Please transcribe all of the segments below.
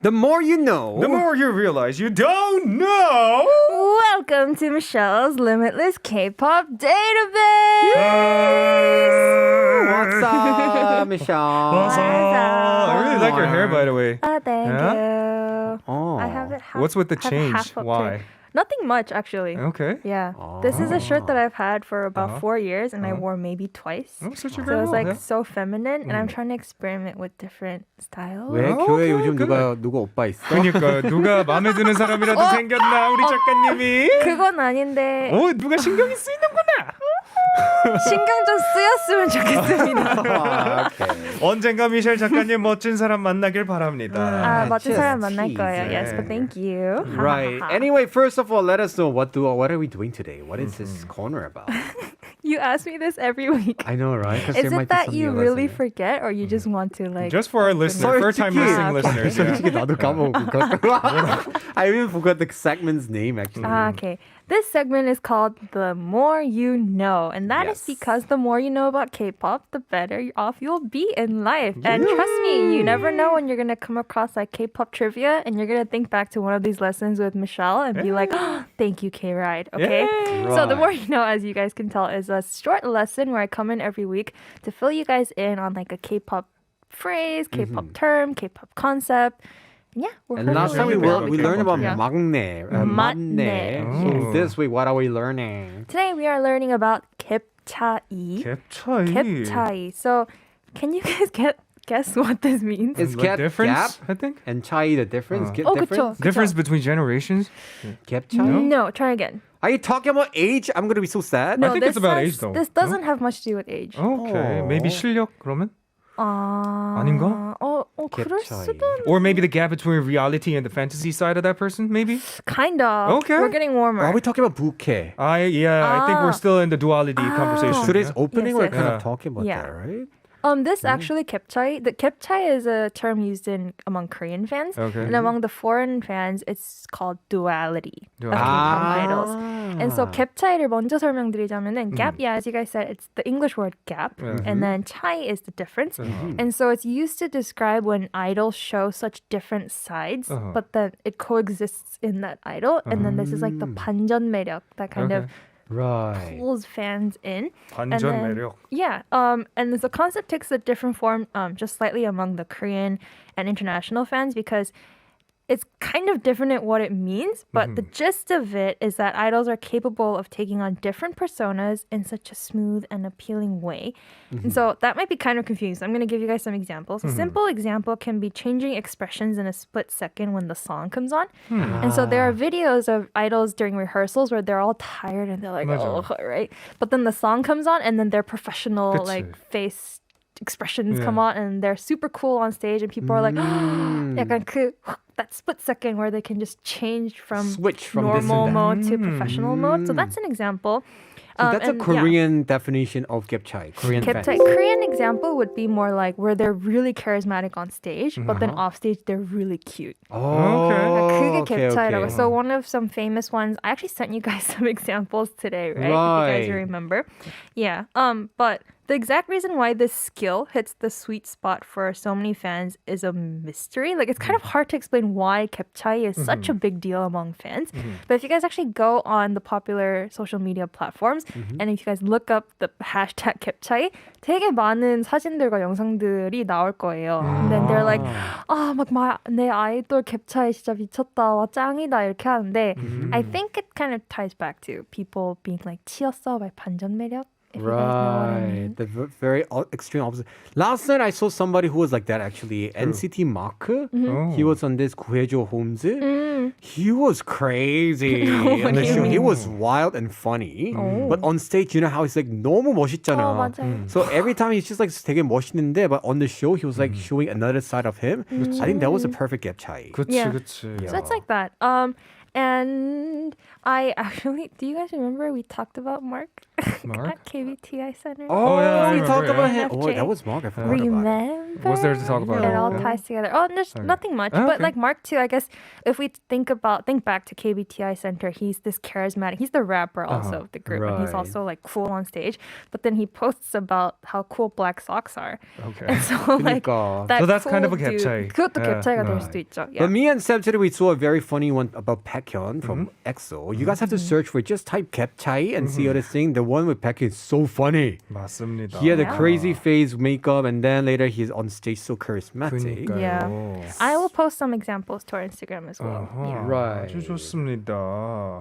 The more you know. The more you realize you don't know. Welcome to Michelle's Limitless K-Pop Database! What's up, Michelle? What's up? I really like your hair, by the way. Oh, thank Yeah? you. Oh. I have it half. What's with the have change? half up Why? to- Nothing much, actually. Okay. Yeah. This is a shirt that I've had for about 4 years, and I wore maybe twice. Oh, such a So it was girl. like so feminine, and I'm trying to experiment with different styles. 왜 어, 교회 오케이, 요즘 good. 누가 오빠 있어? 그러니까 누가 마음에 드는 사람이라도 생겼나 우리 작가님이? 그건 아닌데 누가 신경이 쓰이는구나. 신경 좀 쓰였으면 좋겠습니다. 아, 오케이. 언젠가 미셸 작가님 멋진 사람 만나길 바랍니다. 아, 멋진 just 사람 만날 거예요. teasing. Yes, but thank you. Right. Anyway, first of all, let us know what are we doing today? What is this corner about? You ask me this every week. I know, right? 'Cause Is there it might be that some you new really lesson. forget, or you just want to like? Just for our listeners, first-time listening listeners. Yeah. 솔직히 나도 까먹었고. I even forgot the segment's name actually. Okay. This segment is called The More You Know. And that is Yes. because the more you know about K-pop, the better off you'll be in life. And trust me, you never know when you're going to come across like K-pop trivia and you're going to think back to one of these lessons with Michelle and be like, oh, thank you, Kride. Okay? Yay. So the Right. more you know, as you guys can tell, is a short lesson where I come in every week to fill you guys in on like a K-pop phrase, K-pop term, K-pop concept. Yeah, we're And last time really we big learned about Yeah. 막내, 막내. So this week, what are we learning? Today we are learning about 갭 차이. 갭 차이. 갭 차이. So, can you guys guess what this means? It's Like gap, difference, gap, I think. and 차이 the difference. Get Oh, difference. 그쵸. Difference between generations. Gap 차이. No, try again. Are you talking about age? I'm gonna be so sad. No, think this it's about has- age, though. This doesn't have much to do with age. Okay, maybe 실력 그러면? 아닌가? 그럴 차이. 수도. Or maybe the gap between reality and the fantasy side of that person, maybe? Kind of. Okay. We're getting warmer. Are we talking about bouquet? I think we're still in the duality conversation. Today's yeah? opening, Yes, we're yes. kind Yeah. of talking about Yeah. that, right? This actually 갭차이. The 갭차이 is a term used in among Korean fans, Okay. and among the foreign fans, it's called duality of Duality. K-pop idols. And so Ah. 갭차이를 먼저 설명드리자면은 gap, yeah, as you guys said, it's the English word gap, and then 차이 is the difference. And so it's used to describe when idols show such different sides, but then it coexists in that idol, and then this is like the 반전 매력 that kind of Right. pulls fans in. 반전 then- 매력. Yeah, and the concept takes a different form, just slightly among the Korean and international fans because it's kind of different at what it means, but the gist of it is that idols are capable of taking on different personas in such a smooth and appealing way. And so that might be kind of confusing. I'm going to give you guys some examples. A simple example can be changing expressions in a split second when the song comes on. And so there are videos of idols during rehearsals where they're all tired and they're like, 맞아. oh, right? But then the song comes on and then their professional 그치. like face expressions Yeah. come on and they're super cool on stage and people are like, 약간 그 that split second where they can just change from Switch from this and normal that. mode to professional mode. So that's an example. So that's a and, yeah. Korean definition of gap 차이. Korean fans. Korean example would be more like where they're really charismatic on stage, but then off stage they're really cute. Oh, 그게 okay, 갭차이라고. okay. So one of some famous ones, I actually sent you guys some examples today, right? If you guys Right. remember. Yeah. But the exact reason why this skill hits the sweet spot for so many fans is a mystery. Like it's kind of hard to explain why 갭차이 is such a big deal among fans. But if you guys actually go on the popular social media platforms and if you guys look up the hashtag 갭차이, 되게 많은 사진들과 영상들이 나올 거예요. And then they're like, 내 아이돌 갭차이 진짜 미쳤다, 와 짱이다 이렇게 하는데 I think it kind of ties back to people being like 치였어 by 반전 매력. If you guys know what I mean. Right, the very extreme opposite. Last night I saw somebody who was like that actually. NCT.마크. Oh. He was on this 구해줘 홈즈. He was crazy. What do you He mean? was wild and funny. But on stage, you know how he's like 너무 멋있잖아. 맞아요. So every time he's just like 되게 멋있는데, but on the show he was like showing another side of him. I think that was a perfect gap 차이. 그치, Yeah. 그치. So it's like that. And I actually, do you guys remember we talked about Mark, Mark? at KBTI Center? Oh, yeah, I we talked remember, about yeah. him. Oh, that was Mark. I forgot about it. Remember? What's there to talk about? It all Yeah. ties together. Oh, there's nothing much. Oh, But okay. like Mark too, I guess if we think back to KBTI Center, he's this charismatic. He's the rapper also of the group, and he's Right. also like cool on stage. But then he posts about how cool black socks are. Okay. And so like 그러니까. that So that's cool kind of a dude, 갭 차이. 그것도 Yeah. 갭 차이가 될 Right. 수도 있죠. Yeah. But me and Sam today we saw a very funny one about Baekhyun from EXO. You guys have to search for it. Just type 갭 차이 and see how to sing. The one with Baekhyun is so funny. 맞습니다. He had a Yeah. crazy face, makeup, and then later he's on stage so charismatic. 그러니까요. Yeah. I will post some examples to our Instagram as well. 어허, Yeah. Right. 아주 좋습니다.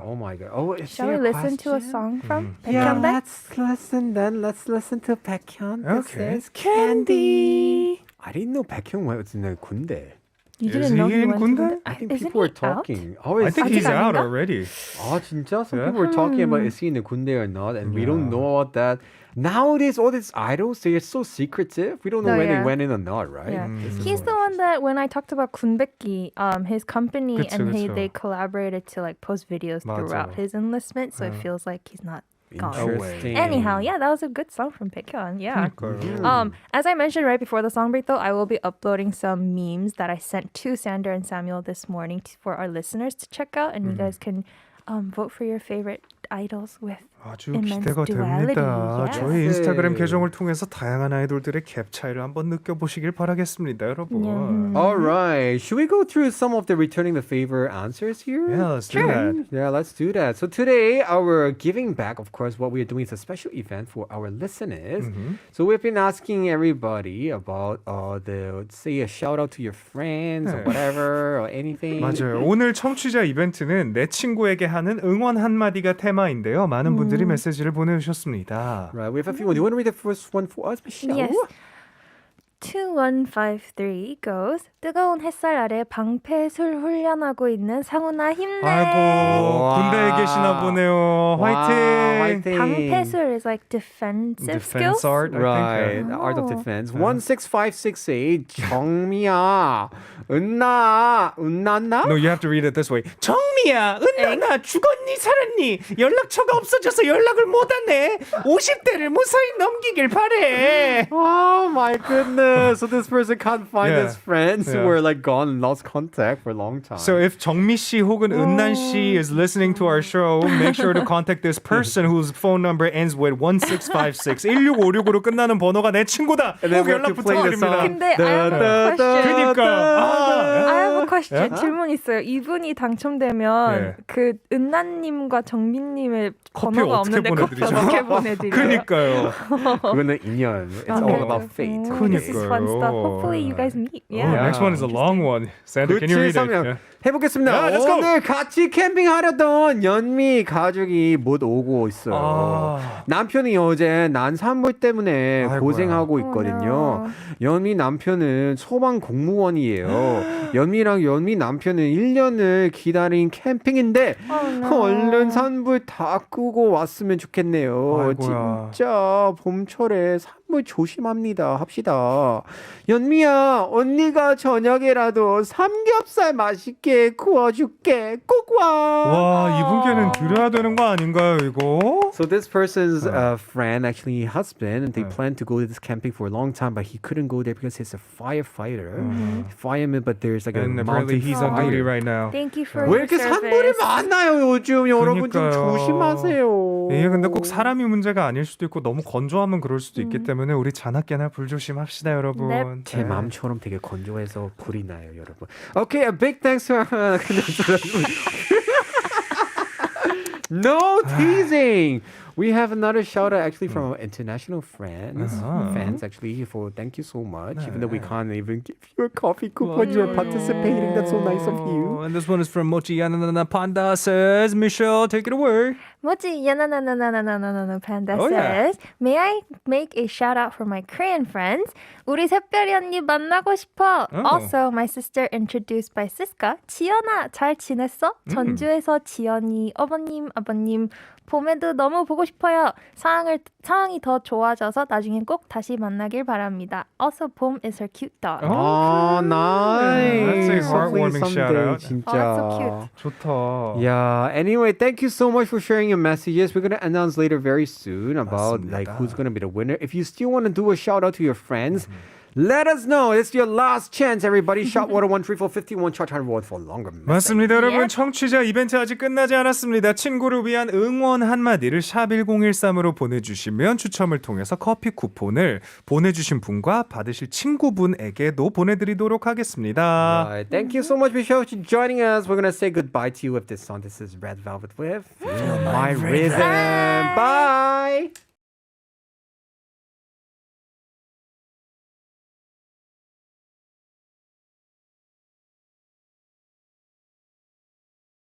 Oh my god. Oh, is Shall there we a listen to a question? song from Yeah, Baekhyun? let's listen then. Let's listen to Baekhyun. This Okay. is Candy. I didn't know Baekhyun was in a 군대. You Is didn't know he he in went to 군대? the- I think Isn't people were he out? talking. Oh, I is think he- he's out 아닌가? already. 아 진짜? Some Yeah. people were talking about is he in the 군대 or not, and we don't know about that. Nowadays, all these idols, they're so secretive. We don't know Oh, when they yeah. went in or not, right? Yeah. This is He's the more one that when I talked about Kunbeki, his company 그쵸, and 그쵸. they collaborated to like post videos 맞아. throughout his enlistment, so it feels like he's not gone. interesting. Anyhow, yeah, that was a good song from Baekhyun. Yeah. 그러니까요. As I mentioned right before the song break, though, I will be uploading some memes that I sent to Sander and Samuel this morning for our listeners to check out, and you guys can vote for your favorite idols with 아주 immense 기대가 duality. 됩니다. Yes. 저희 인스타그램 계정을 통해서 다양한 아이돌들의 갭 차이를 한번 느껴보시길 바라겠습니다, 여러분. All right. Should we go through some of the returning the favor answers here? Yeah, let's do that. Yeah, let's do that. So today, our giving back, of course, what we are doing is a special event for our listeners. So we've been asking everybody about say a shout out to your friends or 네. whatever or anything. 맞아요. 오늘 청취자 이벤트는 내 친구에게 하는 응원 한마디가 테마인데요. 많은 분들이 메시지를 보내주셨습니다. Right. We have a few. Do you want to read the first one for us, Michelle? Yes. 2153 goes 뜨거운 햇살 아래 방패술 훈련하고 있는 상훈아 힘내. 아이고 군대에 계시나 보네요. 화이팅. 방패술 is like defensive Defense skills. art, I Right, think. the art of Oh. defense. 16568 정미야 은나나? No, you have to read it this way. 정미야, 은나나 죽었니 살았니? 연락처가 없어져서 연락을 못하네. 50대를 무사히 넘기길 바래. Oh my goodness! So this person can't find Yeah. his friends who Yeah. were like gone and lost contact for a long time. So if 정미 씨 혹은 은난 씨 is listening to our show, make sure to contact this person whose phone number ends with 1656. 1656으로 끝나는 번호가 내 친구다. And then 꼭 we have 연락 to play the 부탁드립니다. song. 근데 I have a question. 그러니까. I have a question. 예? 질문 있어요. 이분이 당첨되면 예. 그 은나님과 정민님의 커피 번호가 어떻게 없는데 커피 보내드리죠? 어떻게 보내드려요? 그러니까요. 그거는 인연. It's all about fate. This is fun 그러니까요. stuff. Hopefully you guys meet. Oh, Yeah. next one is a long one. Sandra, can you read it? 9736 Yeah. 해보겠습니다. Yeah, let's go. 오늘 같이 캠핑하려던 연미 가족이 못 오고 있어요. 아. 남편이 어제 난 산불 때문에 아이고야. 고생하고 있거든요. 연미 남편은 소방 공무원이에요. 연미 남편은 1년을 기다린 캠핑인데 얼른 산불 다 끄고 왔으면 좋겠네요. 아이고야. 진짜 봄철에 산불 조심합니다. 합시다. 연미야, 언니가 저녁에라도 삼겹살 맛있게 구워줄게. 꼭 와. 와, 이분께는 드려야 되는 거 아닌가요, 이거? So this person's friend, actually husband, and they planned to go to this camping for a long time, but he couldn't go there because he's a firefighter, fireman. But there's like And a apparently mountain he's on duty fire. right now. Thank you for 왜 your 이렇게 산불이 service. 많나요 요즘? 여러분 좀 그러니까요. 조심하세요. 이게 근데 꼭 사람이 문제가 아닐 수도 있고 너무 건조하면 그럴 수도 있기 때문에 우리 자나깨나 불조심합시다, 여러분. 네. 제 마음처럼 되게 건조해서 불이 나요, 여러분. Okay, a big thanks to No teasing. We have another shout out actually from our international friends. Fans actually for thank you so much. Even though we can't even give you a coffee coupon, you're participating. That's so nice of you. And this one is from Mochi Yanana Panda says, Michelle, take it away. Moji 야나나나나나나나나 fan that Oh, yeah. says, may I make a shout out for my Korean friends? 우리 샛별이 언니 만나고 싶어. Oh. Also, my sister introduced by Siska. 지연아, 잘 지냈어? 전주에서 지연이 아버님 봄에도 너무 보고 싶어요. 상황이 더 좋아져서 나중엔 꼭 다시 만나길 바랍니다. Also, 봄 is her cute dog. Oh, nice. That's a heartwarming Hopefully shout someday, out. 진짜. Oh, that's so cute. 좋다. Yeah. Anyway, thank you so much for sharing your messages. We're gonna announce later very soon about like 맞습니다. who's gonna be the winner. If you still want to do a shout out to your friends, let us know. It's your last chance, everybody. Shop 1013451 chart reward for longer. 맞습니다. 여러분 Yep. 청취자 이벤트 아직 끝나지 않았습니다. 친구를 위한 응원 한마디를 샵 1013으로 보내주시면 추첨을 통해서 커피 쿠폰을 보내주신 분과 받으실 친구분에게도 보내드리도록 하겠습니다. Alright, thank you so much, Michelle, for joining us. We're gonna say goodbye to you with this song. This is Red Velvet with Feel My Rhythm. Bye.